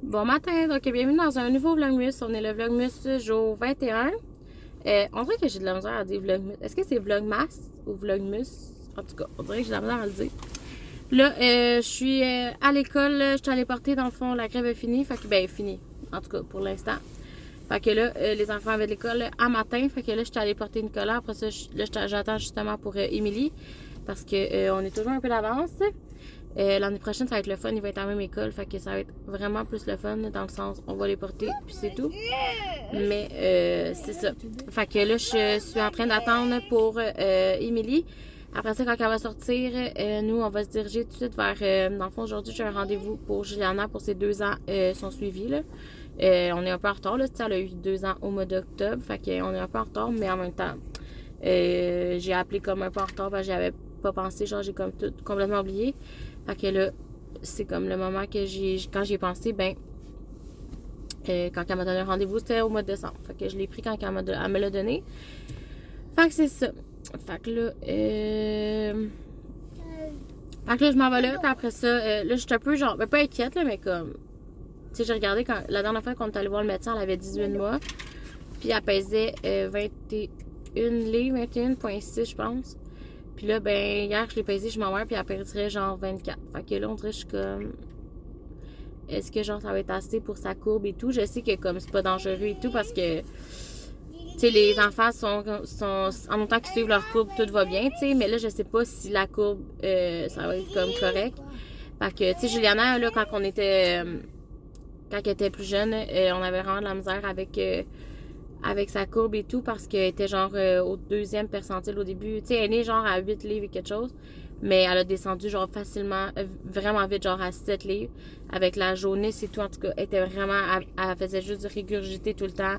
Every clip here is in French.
Bon matin, donc bienvenue dans un nouveau Vlogmus. On est le Vlogmus jour 21. On dirait que j'ai de la misère à dire Vlogmus. Est-ce que c'est Vlogmas ou Vlogmus? En tout cas, on dirait que j'ai de la misère à le dire. Là, je suis à l'école. Je suis allée porter, dans le fond, la grève est finie. Fait que, ben, finie. En tout cas, pour l'instant. Fait que là, les enfants avaient de l'école à matin. Fait que là, je suis allée porter Nicolas. Après ça, j'attends justement pour Émilie. Parce que on est toujours un peu d'avance. L'année prochaine, ça va être le fun. Il va être à la même école. Fait que ça va être vraiment plus le fun. Dans le sens, on va les porter. Puis c'est tout. Mais c'est ça. Fait que là, je suis en train d'attendre pour Émilie. Après ça, quand elle va sortir, nous, on va se diriger tout de suite vers... dans le fond, aujourd'hui, j'ai un rendez-vous pour Juliana pour ses 2 ans son suivi. Là. On est un peu en retard. Là. Elle a eu 2 ans au mois d'octobre. Fait qu'on est un peu en retard, mais en même temps, j'ai appelé comme un peu en retard parce que j'avais pas pensé. Genre, j'ai comme tout complètement oublié. Fait que là, c'est comme le moment que quand j'y ai pensé, ben, quand elle m'a donné un rendez-vous, c'était au mois de décembre. Fait que je l'ai pris quand elle me l'a donné. Fait que c'est ça. Fait que là, je m'en vais là. Puis après ça, là, je suis un peu genre, ben, pas inquiète, là, mais comme, tu sais, j'ai regardé quand, la dernière fois qu'on est allé voir le médecin, elle avait 18 mois. Puis elle pesait 21 livres, 21,6, je pense. Puis là, ben, hier, je l'ai pesé, je m'en vais, puis elle perdrait genre 24. Fait que là, on dirait que je suis comme... Est-ce que genre, ça va être assez pour sa courbe et tout? Je sais que comme c'est pas dangereux et tout, parce que, tu sais, les enfants sont en même temps qu'ils suivent leur courbe, tout va bien, tu sais. Mais là, je sais pas si la courbe, ça va être comme correct. Fait que, tu sais, Juliana, là, quand elle était plus jeune, on avait vraiment de la misère avec sa courbe et tout parce qu'elle était genre au 2e percentile au début. Tu sais, elle est née genre à 8 livres et quelque chose, mais elle a descendu genre facilement, vraiment vite, genre à 7 livres avec la jaunisse et tout. En tout cas, elle était vraiment, elle faisait juste régurgiter tout le temps,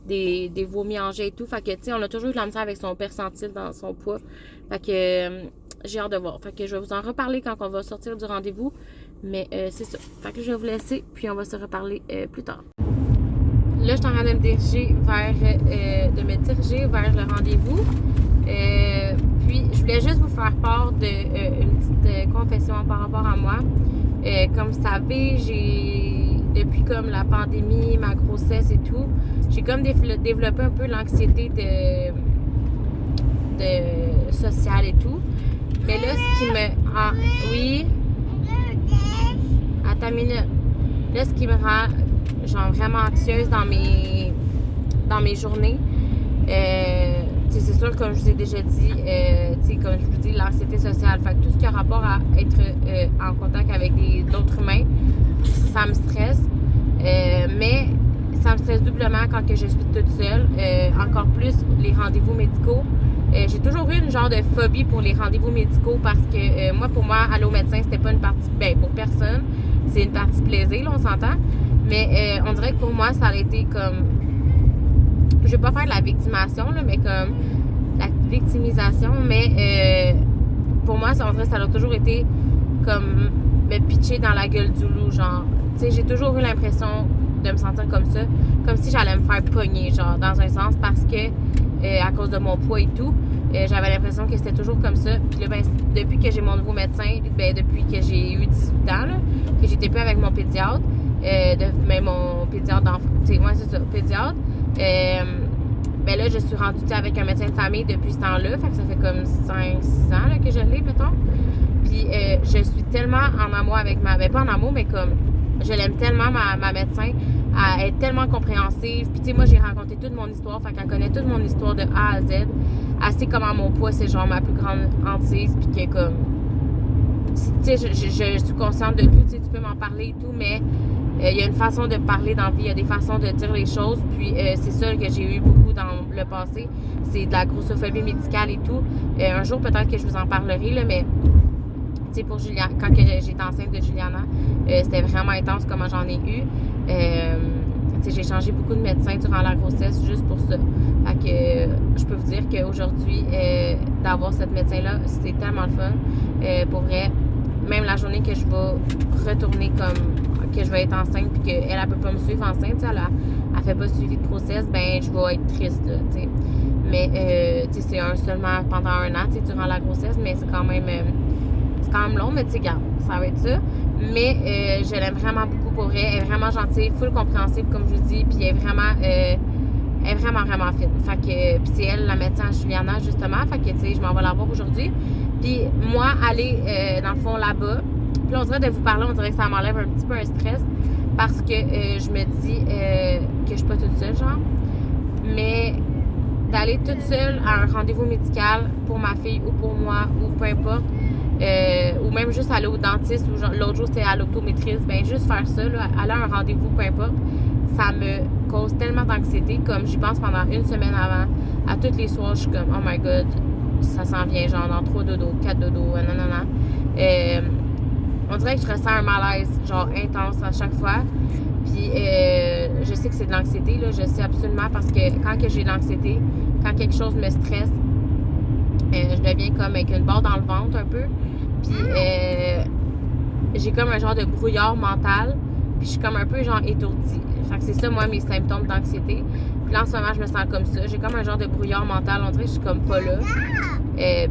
des vomis en jet et tout. Fait que, tu sais, on a toujours eu de la misère avec son percentile dans son poids. Fait que j'ai hâte de voir. Fait que je vais vous en reparler quand on va sortir du rendez-vous. Mais c'est ça. Fait que je vais vous laisser, puis on va se reparler plus tard. Là, je suis en train de me diriger vers le rendez-vous. Puis, je voulais juste vous faire part d'une petite confession par rapport à moi. Comme vous savez, depuis comme la pandémie, ma grossesse et tout, j'ai comme développé un peu l'anxiété de sociale et tout. Mais là, ce qui me... oui? Attends une minute. Là, ce qui me rend... genre vraiment anxieuse dans mes journées. C'est sûr, comme je vous ai déjà dit, comme je vous dis, l'anxiété sociale. Fait que tout ce qui a rapport à être en contact avec d'autres humains, ça me stresse. Mais ça me stresse doublement quand que je suis toute seule. Encore plus les rendez-vous médicaux. J'ai toujours eu une genre de phobie pour les rendez-vous médicaux parce que pour moi, aller au médecin, c'était pas une partie... Ben, pour personne, c'est une partie plaisir, là, on s'entend. Mais on dirait que pour moi, ça a été comme... Je vais pas faire de la victimation, là, mais comme... La victimisation, mais pour moi, on dirait que ça a toujours été comme me pitcher dans la gueule du loup, genre... Tu sais, j'ai toujours eu l'impression de me sentir comme ça, comme si j'allais me faire pogner, genre, dans un sens, parce que, à cause de mon poids et tout, j'avais l'impression que c'était toujours comme ça. Puis là, ben, depuis que j'ai mon nouveau médecin, ben, depuis que j'ai eu 18 ans, là, que j'étais plus avec mon pédiatre, mais mon pédiatre d'enfant, tu sais, moi, c'est ça, pédiatre, ben là, je suis rendue avec un médecin de famille depuis ce temps-là, fait que ça fait comme 5-6 ans là, que je l'ai, mettons. Puis, je suis tellement en amour avec ben, pas en amour, mais comme, je l'aime tellement, ma médecin. Elle est tellement compréhensive. Puis, tu sais, moi, j'ai raconté toute mon histoire. Fait qu'elle connaît toute mon histoire de A à Z. Elle sait comment mon poids, c'est genre ma plus grande hantise. Puis, qu'elle est comme... Tu sais, je suis consciente de tout. Tu sais, tu peux m'en parler et tout, mais il y a une façon de parler dans la vie. Il y a des façons de dire les choses. Puis, c'est ça que j'ai eu beaucoup dans le passé. C'est de la grossophobie médicale et tout. Un jour, peut-être que je vous en parlerai, là, mais... Tu sais, pour Juliana, quand j'étais enceinte de Juliana, c'était vraiment intense comment j'en ai eu. Tu sais, j'ai changé beaucoup de médecins durant la grossesse juste pour ça. Fait que je peux vous dire qu'aujourd'hui, d'avoir cette médecin-là, c'est tellement le fun. Pour vrai, même la journée que je vais retourner que je vais être enceinte puis qu'elle ne peut pas me suivre enceinte, elle fait pas suivi de grossesse, ben je vais être triste, là, tu sais. Mais, tu sais, c'est seulement pendant 1 an, tu sais, durant la grossesse, mais c'est quand même long, mais tu sais, regarde, ça va être ça. Mais je l'aime vraiment beaucoup pour elle. Elle est vraiment gentille, full compréhensible, comme je vous dis. Puis elle est vraiment, vraiment fine. Fait que, puis c'est elle, la médecin à Juliana, justement. Fait que, tu sais, je m'en vais la voir aujourd'hui. Puis moi, aller, dans le fond, là-bas. Puis là, on dirait de vous parler, on dirait que ça m'enlève un petit peu un stress. Parce que je me dis que je suis pas toute seule, genre. Mais d'aller toute seule à un rendez-vous médical pour ma fille ou pour moi ou peu importe, ou même juste aller au dentiste ou l'autre jour c'était à l'optométriste, ben juste faire ça, là, aller à un rendez-vous, peu importe, ça me cause tellement d'anxiété, comme j'y pense pendant une semaine avant, à tous les soirs, je suis comme, oh my god, ça s'en vient, genre dans 3 dodos, 4 dodos, non. On dirait que je ressens un malaise, genre intense à chaque fois. Puis je sais que c'est de l'anxiété, là, je sais absolument, parce que quand que j'ai de l'anxiété, quand quelque chose me stresse, je deviens comme avec une barre dans le ventre un peu. Puis j'ai comme un genre de brouillard mental. Puis je suis comme un peu genre étourdie. Fait que c'est ça, moi, mes symptômes d'anxiété. Puis là, en ce moment, je me sens comme ça. J'ai comme un genre de brouillard mental. On dirait que je suis comme pas là.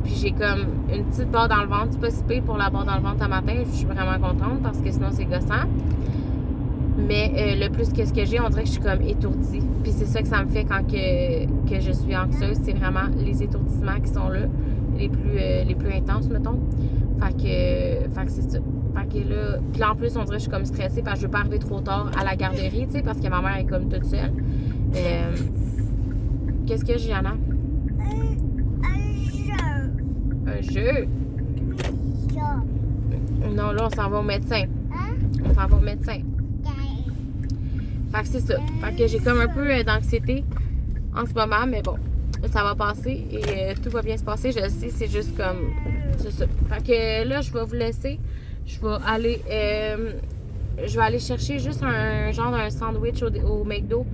Puis j'ai comme une petite barre dans le ventre. C'est pas si pire pour la barre dans le ventre un matin. Je suis vraiment contente parce que sinon, c'est gossant. Mais le plus que ce que j'ai, on dirait que je suis comme étourdie. Puis c'est ça que ça me fait quand que je suis anxieuse. C'est vraiment les étourdissements qui sont là. Les plus intenses, mettons. Fait que c'est ça. Fait que là, puis là, en plus, on dirait que je suis comme stressée parce que je veux pas arriver trop tard à la garderie, tu sais, parce que ma mère est comme toute seule. Qu'est-ce que j'ai, Anna? Un jeu. Non, là, on s'en va au médecin. On s'en va au médecin. Fait que c'est ça. Fait que j'ai comme un peu d'anxiété en ce moment, mais bon, ça va passer et tout va bien se passer. Je le sais, c'est juste comme... C'est ça. Fait que là, je vais vous laisser. Je vais aller chercher juste un genre d'un sandwich au McDo.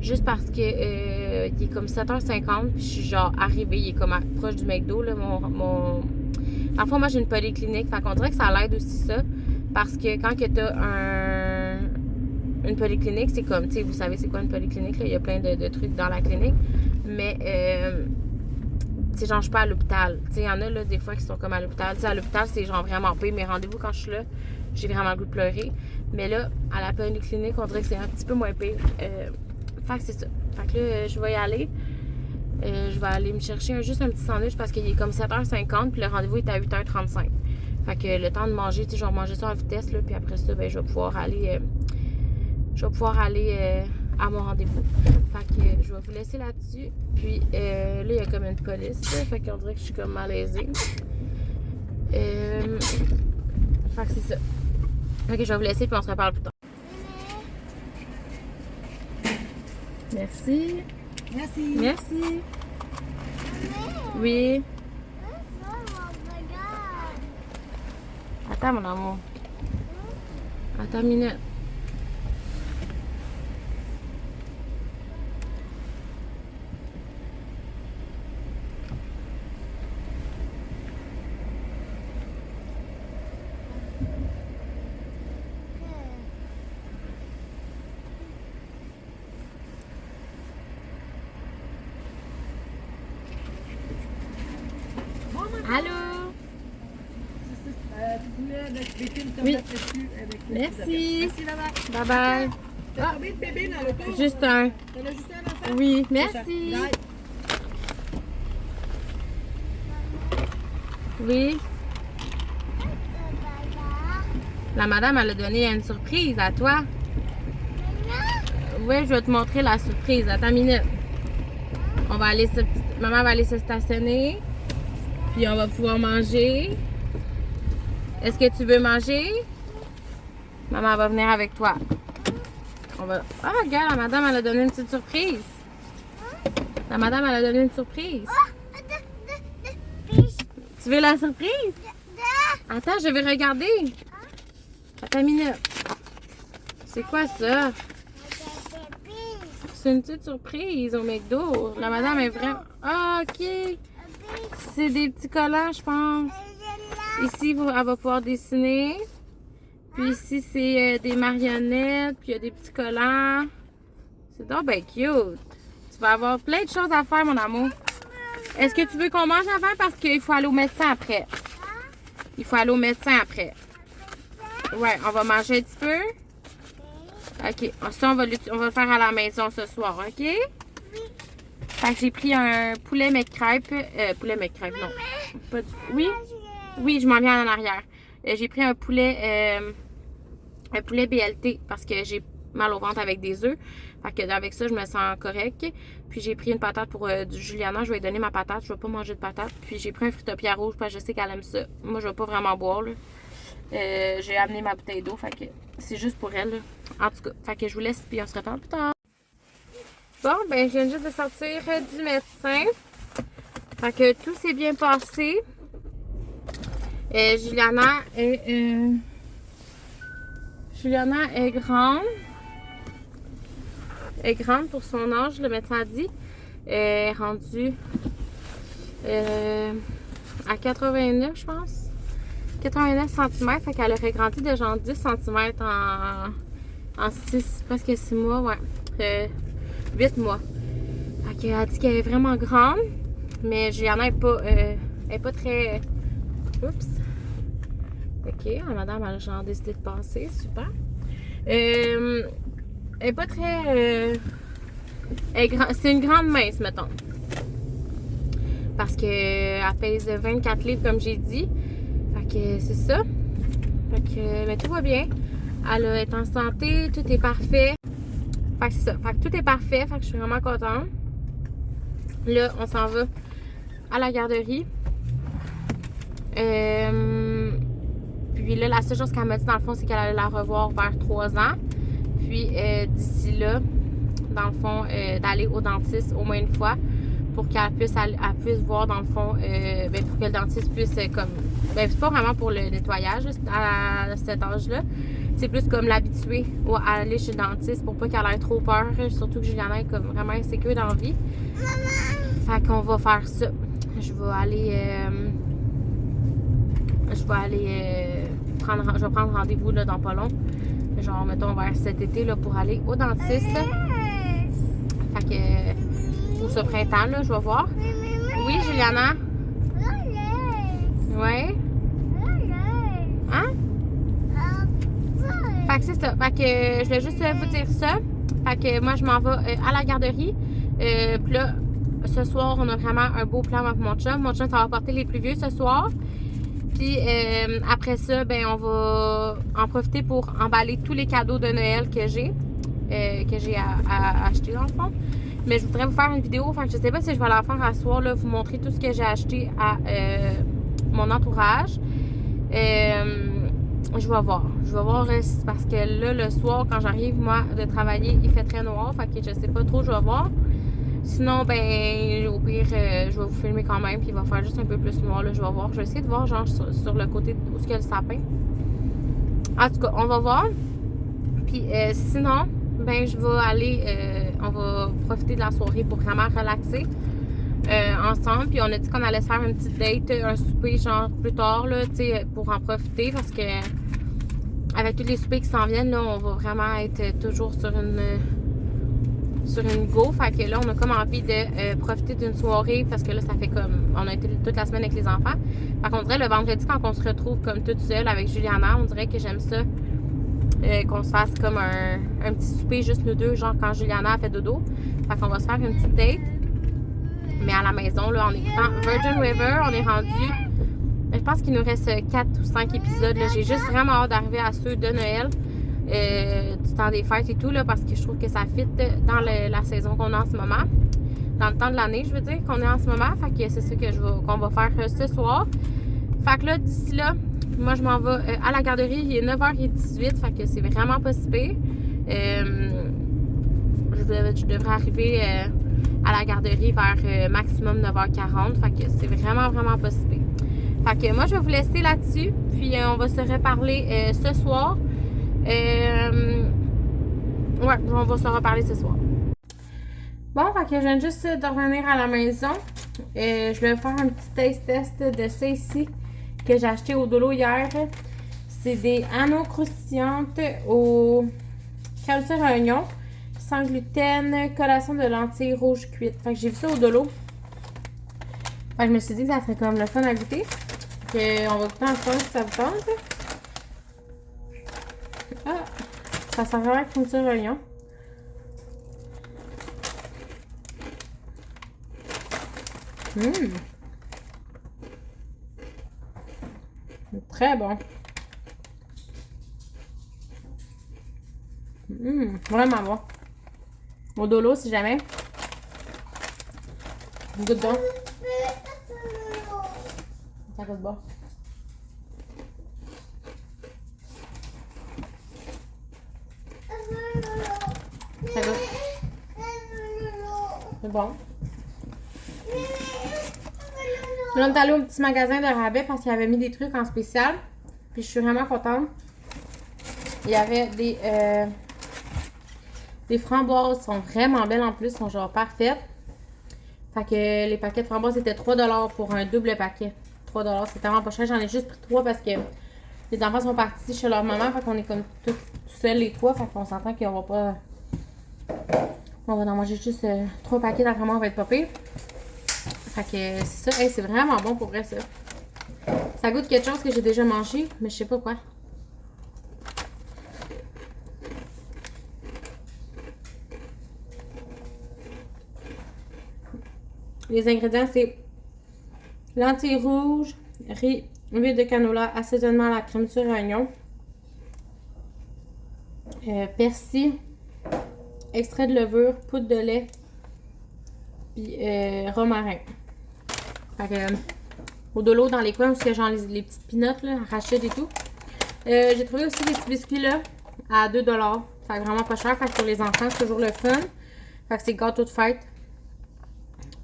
Juste parce que il est comme 7h50. Puis je suis genre arrivée. Il est comme proche du McDo. Là, Parfois, moi, j'ai une polyclinique. Fait qu'on dirait que ça l'aide aussi ça. Parce que quand que t'as une polyclinique, c'est comme, tu sais, vous savez c'est quoi une polyclinique, là? Il y a plein de trucs dans la clinique. Mais, tu sais, genre, je suis pas à l'hôpital. Tu sais, il y en a, là, des fois, qui sont comme à l'hôpital. Tu sais, à l'hôpital, c'est genre vraiment pire. Mes rendez-vous, quand je suis là, j'ai vraiment le goût de pleurer. Mais là, à la polyclinique, on dirait que c'est un petit peu moins pire. Fait que c'est ça. Fait que là, je vais y aller. Je vais aller me chercher juste un petit sandwich parce qu'il est comme 7h50 puis le rendez-vous est à 8h35. Fait que le temps de manger, tu sais, je vais manger ça en vitesse, là, puis après ça, ben, je vais pouvoir aller à mon rendez-vous. Fait que je vais vous laisser là-dessus. Puis là, il y a comme une police, là, fait qu'on dirait que je suis comme malaisée. Fait que c'est ça. Fait que je vais vous laisser, puis on se reparle plus tard. Merci. Merci. Merci. Oui. Attends, mon amour. Attends une minute. Allô? Tu voulais avec des fils Oui. dessus avec le Merci. Merci, bye-bye. Bye bye. T'as combien de bébés dans l'auto? Juste un. T'en as juste un enfant? Oui, merci. Bye. Oui. La madame, elle a donné une surprise à toi. Oui, je vais te montrer la surprise. Attends une minute. On va aller Maman va aller se stationner. Puis on va pouvoir manger. Est-ce que tu veux manger? Maman va venir avec toi. Ah, regarde, la madame, elle a donné une petite surprise. La madame, elle a donné une surprise. Tu veux la surprise? Attends, je vais regarder. Attends une minute. C'est quoi ça? C'est une petite surprise au McDo. La madame est vraiment... Ah, OK. C'est des petits collants, je pense. Ici, elle va pouvoir dessiner. Puis ici, c'est des marionnettes. Puis il y a des petits collants. C'est donc bien cute. Tu vas avoir plein de choses à faire, mon amour. Est-ce que tu veux qu'on mange avant? Parce qu'il faut aller au médecin après. Il faut aller au médecin après. Ouais, on va manger un petit peu. OK. Ça, on va le faire à la maison ce soir, OK? Oui. Fait que j'ai pris un poulet McCrêpe. Poulet McCrêpe, non. Pas du... Oui? Oui, je m'en viens en arrière. J'ai pris un poulet BLT parce que j'ai mal au ventre avec des œufs. Fait que avec ça, je me sens correct. Puis j'ai pris une patate pour du Juliana. Je vais lui donner ma patate. Je vais pas manger de patate. Puis j'ai pris un fruitopia rouge parce que je sais qu'elle aime ça. Moi, je vais pas vraiment boire, là. J'ai amené ma bouteille d'eau. Fait que c'est juste pour elle, là. En tout cas, fait que je vous laisse puis on se reparle plus tard. Bon, ben je viens juste de sortir du médecin. Fait que tout s'est bien passé. Juliana est grande. Elle est grande pour son âge, le médecin a dit. Elle est rendue à 89, je pense. 89 cm. Fait qu'elle aurait grandi de genre 10 cm en 6, presque 6 mois, ouais. 8 mois. Fait qu'elle a dit qu'elle est vraiment grande. Mais Juliana est pas très... Oups. OK, madame a genre décidé de passer. Super. Elle est pas très... c'est une grande mince, mettons. Parce qu'elle pèse 24 livres, comme j'ai dit. Fait que c'est ça. Fait que mais tout va bien. Elle est en santé, tout est parfait. Fait que c'est ça. Fait que tout est parfait. Fait que je suis vraiment contente. Là, on s'en va à la garderie. Puis là, la seule chose qu'elle m'a dit dans le fond, c'est qu'elle allait la revoir vers 3 ans. Puis d'ici là, dans le fond, d'aller au dentiste au moins une fois pour qu'elle puisse voir dans le fond, pour que le dentiste puisse comme... c'est pas vraiment pour le nettoyage à cet âge-là. C'est plus comme l'habituer à aller chez le dentiste pour pas qu'elle ait trop peur. Surtout que Juliana est comme vraiment insécure dans la vie. Fait qu'on va faire ça. Je vais prendre rendez-vous là, dans pas long. Genre, mettons, vers cet été là, pour aller au dentiste. Fait que, ou ce printemps, là, je vais voir. Oui, Juliana? Ouais? Hein? Fait que c'est ça. Fait que je voulais juste vous dire ça. Fait que moi, je m'en vais à la garderie. Puis là, ce soir, on a vraiment un beau plan avec mon chum. Mon chum, ça va porter les plus vieux ce soir. Puis après ça, ben on va en profiter pour emballer tous les cadeaux de Noël que j'ai acheté dans le fond. Mais je voudrais vous faire une vidéo. Fait que je sais pas si je vais la faire à soir, là, vous montrer tout ce que j'ai acheté à mon entourage. Je vais voir. Parce que là, le soir, quand j'arrive, moi, de travailler, il fait très noir. Fait que je sais pas trop, je vais voir. Sinon, ben, au pire, je vais vous filmer quand même, puis il va faire juste un peu plus noir, là, je vais voir. Je vais essayer de voir, genre, sur le côté où est-ce qu'il y a le sapin. En tout cas, on va voir. Puis, sinon, ben, je vais aller, on va profiter de la soirée pour vraiment relaxer ensemble. Puis, on a dit qu'on allait se faire une petite date, un souper, genre, plus tard, là, tu sais, pour en profiter, parce que, avec tous les soupers qui s'en viennent, là, on va vraiment être toujours sur une go. Fait que là, on a comme envie de profiter d'une soirée parce que là, ça fait comme... On a été toute la semaine avec les enfants. Fait qu'on dirait le vendredi, quand on se retrouve comme toute seule avec Juliana, on dirait que j'aime ça qu'on se fasse comme un petit souper juste nous deux, genre quand Juliana a fait dodo. Fait qu'on va se faire une petite date. Mais à la maison, là, en écoutant Virgin River, on est rendu... Je pense qu'il nous reste 4 ou 5 épisodes. J'ai juste vraiment hâte d'arriver à ceux de Noël. Du temps des fêtes et tout, là, parce que je trouve que ça fit dans la saison qu'on a en ce moment. Dans le temps de l'année, je veux dire, qu'on est en ce moment. Fait que c'est ça qu'on va faire ce soir. Fait que là, d'ici là, moi, je m'en vais à la garderie. Il est 9h18, fait que c'est vraiment pas si pire. Je devrais arriver à la garderie vers maximum 9h40. Fait que c'est vraiment, vraiment pas si pire. Fait que moi, je vais vous laisser là-dessus. Puis on va se reparler ce soir. Ouais, on va se reparler ce soir. Bon, fait que je viens juste de revenir à la maison. Je vais faire un petit taste test de ça ici que j'ai acheté au Dolo hier. C'est des anneaux croustillantes au calcire à oignon, sans gluten, collation de lentilles rouges cuites. Fait que j'ai vu ça au Dolo. Fait que je me suis dit que ça serait comme le fun à goûter. On va goûter ensemble si ça vous tente. Ça sent vraiment comme ça, l'oignon. Très bon. Vraiment bon. Au dolo, si jamais. Goûte donc. Ça goûte bon. Ça goûte. C'est bon. Là, on est allé au petit magasin de rabais parce qu'il avait mis des trucs en spécial. Puis je suis vraiment contente. Il y avait des framboises, sont vraiment belles en plus, sont genre parfaites. Fait que les paquets de framboises étaient 3$ pour un double paquet. 3$, c'est tellement pas cher. J'en ai juste pris 3 parce que les enfants sont partis chez leur maman. Fait qu'on est comme tout seuls les 3. Fait qu'on s'entend qu'on va pas. On va en manger juste 3 paquets d'après moi, on va être pas pire. Fait que c'est ça. Hey, c'est vraiment bon pour vrai ça. Ça goûte quelque chose que j'ai déjà mangé, mais je sais pas quoi. Les ingrédients, c'est lentilles rouges, riz, huile de canola, assaisonnement à la crème sur oignon, persil, extrait de levure, poudre de lait, puis romarin. Fait que, au dolo dans les coins où il y a genre les petites pinottes, là, arrachides et tout. J'ai trouvé aussi des petits biscuits là à 2$. Fait que vraiment pas cher. Fait que pour les enfants, c'est toujours le fun. Fait que c'est gâteau de fête.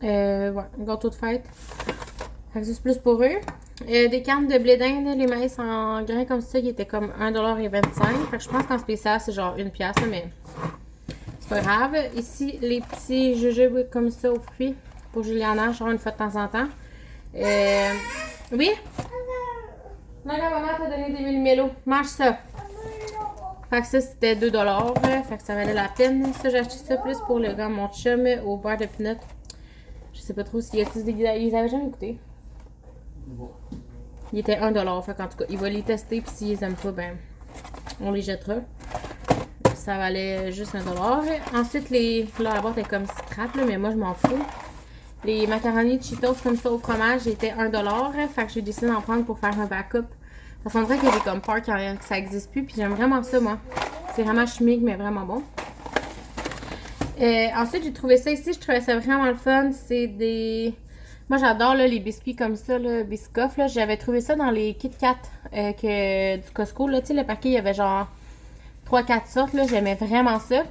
Ouais, gâteau de fête. Fait que c'est plus pour eux. Des carnes de blé d'Inde, les maïs en grains comme ça, qui étaient comme 1,25$. Fait que je pense qu'en spécial, c'est genre 1$, là, mais c'est pas grave. Ici, les petits jujubes comme ça aux fruits pour Juliana, genre une fois de temps en temps. Oui? Non, maman t'a donné des mélo. Mange ça. Fait que ça, c'était 2$. Fait que ça valait la peine. Ça, j'ai acheté ça plus pour le gars, mon chum, au beurre de peanut. Je sais pas trop s'il y a tous des. Ils avaient jamais goûté. Il était 1$. Fait qu'en tout cas, il va les tester. Puis s'ils aiment pas, ben, on les jettera. Ça valait juste 1$. Ensuite, là, la boîte est comme scrap, là, mais moi, je m'en fous. Les macaronis Cheetos comme ça au fromage étaient 1$. Fait que j'ai décidé d'en prendre pour faire un backup. Parce qu'on dirait que j'ai comme peur que ça n'existe plus. Puis j'aime vraiment ça, moi. C'est vraiment chimique, mais vraiment bon. Ensuite, j'ai trouvé ça ici. Je trouvais ça vraiment le fun. C'est des... Moi, j'adore les biscuits comme ça, le Biscoff. J'avais trouvé ça dans les Kit Kat du Costco. Là. Tu sais, le paquet, il y avait genre 3-4 sortes. J'aimais vraiment ça.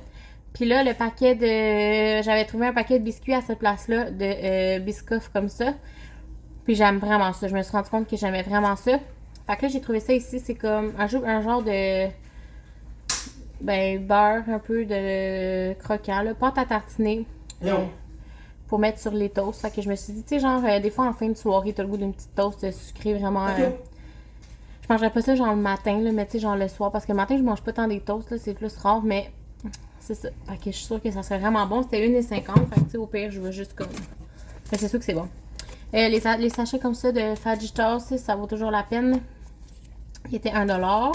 Puis là, le paquet de... J'avais trouvé un paquet de biscuits à cette place-là, de Biscoff comme ça. Puis j'aime vraiment ça. Je me suis rendu compte que j'aimais vraiment ça. Fait que là, j'ai trouvé ça ici. C'est comme un genre de... Ben, beurre, un peu de croquant, là. Pâte à tartiner. Pour mettre sur les toasts. Fait que je me suis dit, tu sais, genre, des fois, en fin de soirée, t'as le goût d'une petite toast sucrée vraiment... je mangerais pas ça, genre, le matin, là, mais tu sais, genre, le soir. Parce que le matin, je mange pas tant des toasts, là. C'est plus rare, mais... C'est ça. Fait que je suis sûre que ça serait vraiment bon. C'était 1,50$. Fait que tu sais, au pire, je vais juste comme. Fait que c'est sûr que c'est bon. Les sachets comme ça de Fajitas, ça vaut toujours la peine. Il était 1$.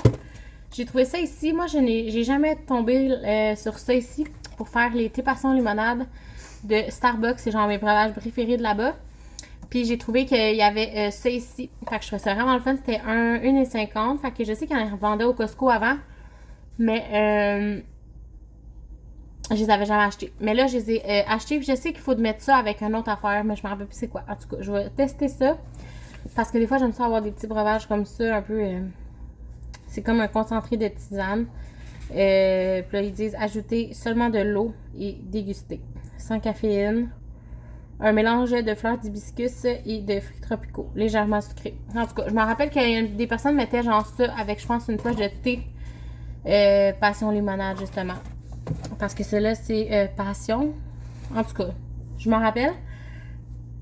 J'ai trouvé ça ici. Moi, j'ai jamais tombé sur ça ici pour faire les thés passons limonade de Starbucks. C'est genre mes breuvages préférés de là-bas. Puis j'ai trouvé qu'il y avait ça ici. Fait que je trouvais ça vraiment le fun. C'était 1,50$. Fait que je sais qu'il y en revendait au Costco avant. Mais je les avais jamais achetés. Mais là, je les ai achetés. Puis je sais qu'il faut mettre ça avec une autre affaire. Mais je me rappelle plus c'est quoi. En tout cas, je vais tester ça. Parce que des fois, j'aime ça avoir des petits breuvages comme ça. Un peu... c'est comme un concentré de tisane. Puis là, ils disent ajouter seulement de l'eau et déguster. Sans caféine. Un mélange de fleurs d'hibiscus et de fruits tropicaux. Légèrement sucrés. En tout cas, je me rappelle que des personnes mettaient genre ça avec, je pense, une poche de thé. Passion limonade, justement. Parce que celle-là, c'est passion. En tout cas, je m'en rappelle.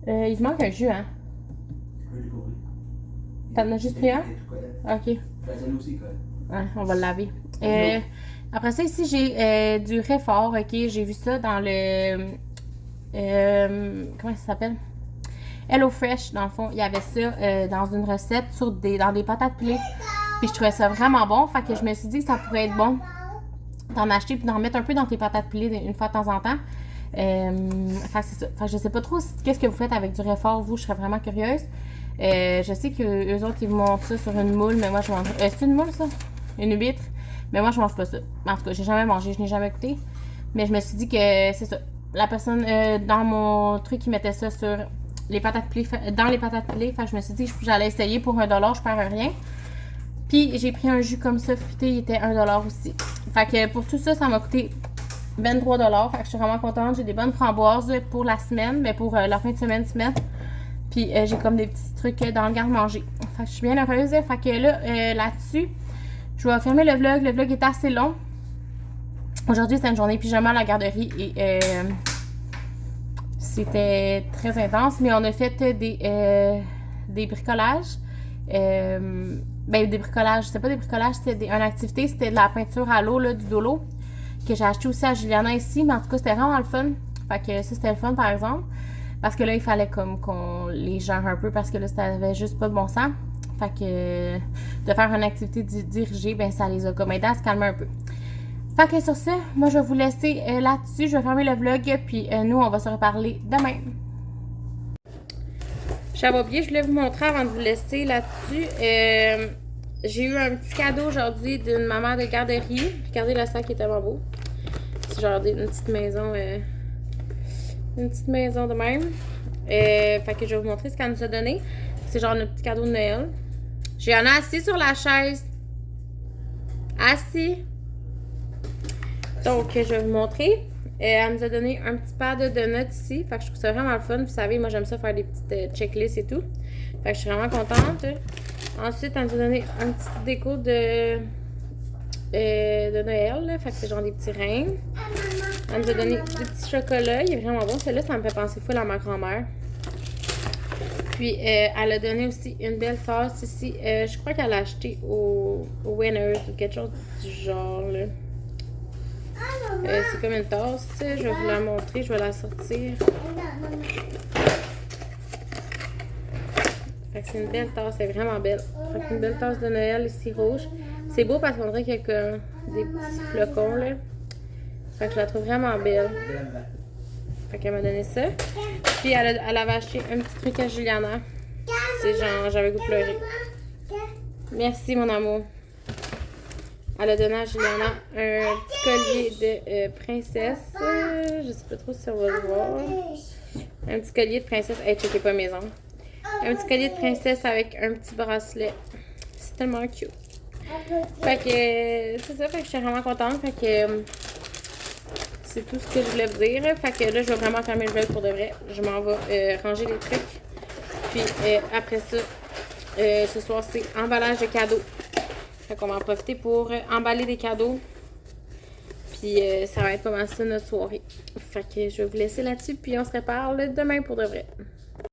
Il te manque un jus, hein? T'en as juste pris un? Ok. Ouais, on va le laver. Après ça, ici, j'ai du Réfort, ok? J'ai vu ça dans le... comment ça s'appelle? HelloFresh, dans le fond. Il y avait ça dans une recette dans des patates pilées. Puis je trouvais ça vraiment bon. Fait que je me suis dit que ça pourrait être bon d'en acheter puis d'en mettre un peu dans tes patates pilées une fois de temps en temps. Fait que c'est ça. Fait que je sais pas trop qu'est-ce que vous faites avec du réfort, vous, je serais vraiment curieuse. Je sais qu'eux autres, ils vous montrent ça sur une moule, mais moi, je mange. C'est une moule, ça? Une huître? Mais moi, je mange pas ça. En tout cas, j'ai jamais mangé, je n'ai jamais goûté. Mais je me suis dit que c'est ça. La personne, dans mon truc, il mettait ça sur les patates pilées, dans les patates pilées. Fait que je me suis dit que j'allais essayer pour $1, je perds rien. Puis, j'ai pris un jus comme ça, fruité, il était $1 aussi. Fait que pour tout ça, ça m'a coûté $23. Fait que je suis vraiment contente. J'ai des bonnes framboises pour la semaine, mais pour la fin de semaine se mettre. Puis j'ai comme des petits trucs dans le garde-manger. Fait que je suis bien heureuse. Fait que là, là-dessus, je vais fermer le vlog. Le vlog est assez long. Aujourd'hui, c'était une journée pyjama à la garderie et c'était très intense. Mais on a fait des bricolages. Ben, des bricolages. C'était pas des bricolages, c'était une activité. C'était de la peinture à l'eau, là, du dolo. Que j'ai acheté aussi à Juliana ici. Mais en tout cas, c'était vraiment le fun. Fait que ça, c'était le fun, par exemple. Parce que là, il fallait comme qu'on les gère un peu parce que là, ça avait juste pas de bon sens. Fait que de faire une activité dirigée, ben ça les a comme aidés à se calmer un peu. Fait que sur ça, moi, je vais vous laisser là-dessus. Je vais fermer le vlog, puis nous, on va se reparler demain. J'avais oublié, je voulais vous montrer avant de vous laisser là-dessus. J'ai eu un petit cadeau aujourd'hui d'une maman de garderie. Regardez le sac qui est tellement beau. C'est genre une petite maison... une petite maison de même. Fait que je vais vous montrer ce qu'elle nous a donné. C'est genre notre petit cadeau de Noël. J'ai en assis sur la chaise. Assis. Donc, je vais vous montrer. Elle nous a donné un petit pad de donuts ici. Fait que je trouve ça vraiment le fun. Vous savez, moi, j'aime ça faire des petites checklists et tout. Fait que je suis vraiment contente. Ensuite, elle nous a donné un petit déco de Noël. Là. Fait que c'est genre des petits reins. Elle nous a donné des petits chocolats. Il est vraiment bon. Celui-là, ça me fait penser full à ma grand-mère. Puis, elle a donné aussi une belle tasse ici. Je crois qu'elle l'a acheté au Winners ou quelque chose du genre. Là. C'est comme une tasse. Je vais vous la montrer. Je vais la sortir. Fait que c'est une belle tasse. Elle est vraiment belle. Fait que une belle tasse de Noël ici rouge. C'est beau parce qu'on dirait qu'il y a comme des petits flocons. Là. Fait que je la trouve vraiment belle. Fait qu'elle m'a donné ça. Puis elle avait acheté un petit truc à Juliana. C'est genre, j'avais goût de pleurer. Merci mon amour. Elle a donné à Juliana un petit collier de princesse. Je sais pas trop si on va le voir. Un petit collier de princesse. Hey, checkez pas mes ongles. Un petit collier de princesse avec un petit bracelet. C'est tellement cute. Fait que c'est ça, fait que je suis vraiment contente. Fait que c'est tout ce que je voulais vous dire. Fait que là, je vais vraiment fermer le vlog pour de vrai. Je m'en vais ranger les trucs. Puis après ça, ce soir, c'est emballage de cadeaux. Fait qu'on va en profiter pour emballer des cadeaux. Puis ça va être pas mal ça notre soirée. Fait que je vais vous laisser là-dessus. Puis on se reparle demain pour de vrai.